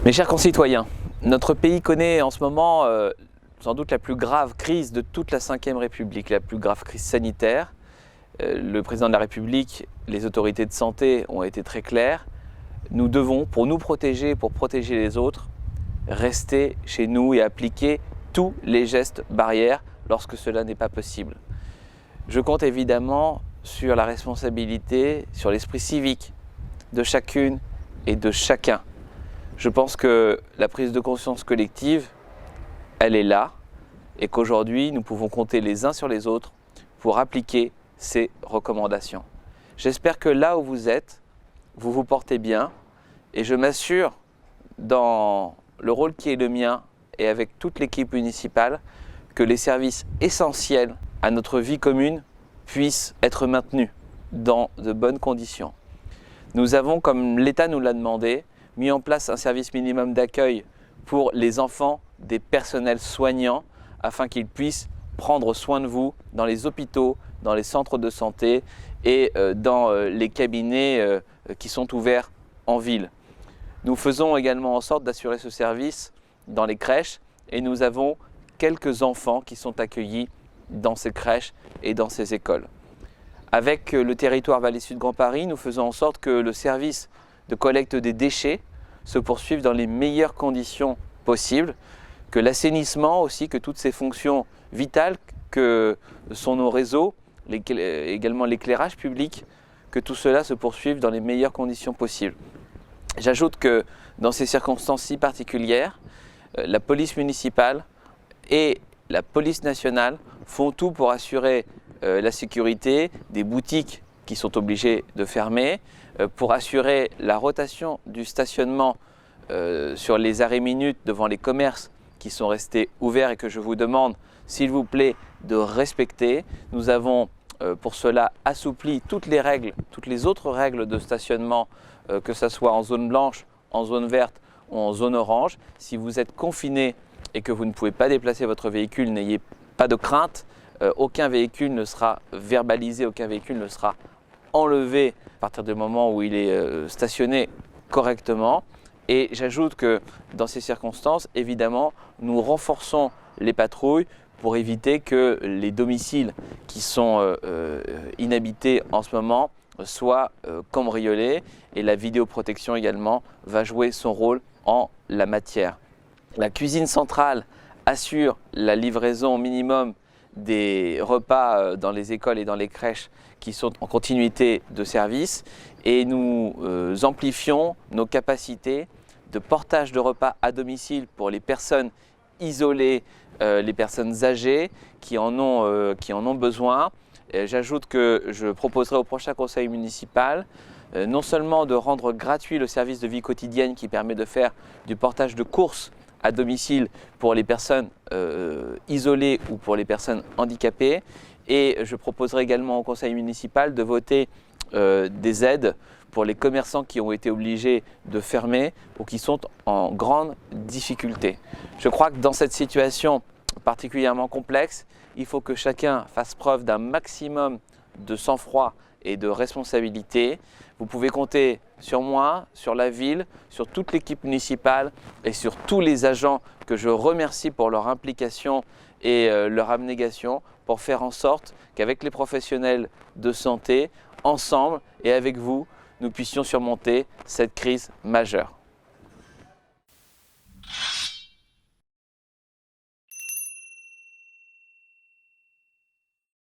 Mes chers concitoyens, notre pays connaît en ce moment sans doute la plus grave crise de toute la Ve République, la plus grave crise sanitaire. Le président de la République, les autorités de santé ont été très clairs. Nous devons, pour nous protéger, pour protéger les autres, rester chez nous et appliquer tous les gestes barrières lorsque cela n'est pas possible. Je compte évidemment sur la responsabilité, sur l'esprit civique de chacune et de chacun. Je pense que la prise de conscience collective, elle est là et qu'aujourd'hui, nous pouvons compter les uns sur les autres pour appliquer ces recommandations. J'espère que là où vous êtes, vous vous portez bien et je m'assure, dans le rôle qui est le mien et avec toute l'équipe municipale, que les services essentiels à notre vie commune puissent être maintenus dans de bonnes conditions. Nous avons, comme l'État nous l'a demandé, mis en place un service minimum d'accueil pour les enfants des personnels soignants afin qu'ils puissent prendre soin de vous dans les hôpitaux, dans les centres de santé et dans les cabinets qui sont ouverts en ville. Nous faisons également en sorte d'assurer ce service dans les crèches et nous avons quelques enfants qui sont accueillis dans ces crèches et dans ces écoles. Avec le territoire Vallée Sud Grand Paris, nous faisons en sorte que le service de collecte des déchets se poursuivent dans les meilleures conditions possibles, que l'assainissement aussi, que toutes ces fonctions vitales que sont nos réseaux, également l'éclairage public, que tout cela se poursuive dans les meilleures conditions possibles. J'ajoute que dans ces circonstances si particulières, la police municipale et la police nationale font tout pour assurer la sécurité des boutiques qui sont obligées de fermer, pour assurer la rotation du stationnement sur les arrêts minutes devant les commerces qui sont restés ouverts et que je vous demande, s'il vous plaît, de respecter. Nous avons pour cela assoupli toutes les règles, toutes les autres règles de stationnement, que ce soit en zone blanche, en zone verte ou en zone orange. Si vous êtes confiné et que vous ne pouvez pas déplacer votre véhicule, n'ayez pas de crainte. Aucun véhicule ne sera verbalisé, aucun véhicule ne sera enlevé à partir du moment où il est stationné correctement. Et j'ajoute que dans ces circonstances, évidemment, nous renforçons les patrouilles pour éviter que les domiciles qui sont inhabités en ce moment soient cambriolés. Et la vidéoprotection également va jouer son rôle en la matière. La cuisine centrale assure la livraison minimum des repas dans les écoles et dans les crèches qui sont en continuité de service et nous amplifions nos capacités de portage de repas à domicile pour les personnes isolées, les personnes âgées qui en ont besoin. J'ajoute que je proposerai au prochain conseil municipal non seulement de rendre gratuit le service de vie quotidienne qui permet de faire du portage de courses à domicile pour les personnes isolées ou pour les personnes handicapées. Et je proposerai également au conseil municipal de voter des aides pour les commerçants qui ont été obligés de fermer ou qui sont en grande difficulté. Je crois que dans cette situation particulièrement complexe, il faut que chacun fasse preuve d'un maximum de sang-froid et de responsabilité. Vous pouvez compter sur moi, sur la ville, sur toute l'équipe municipale et sur tous les agents que je remercie pour leur implication et leur abnégation pour faire en sorte qu'avec les professionnels de santé, ensemble et avec vous, nous puissions surmonter cette crise majeure.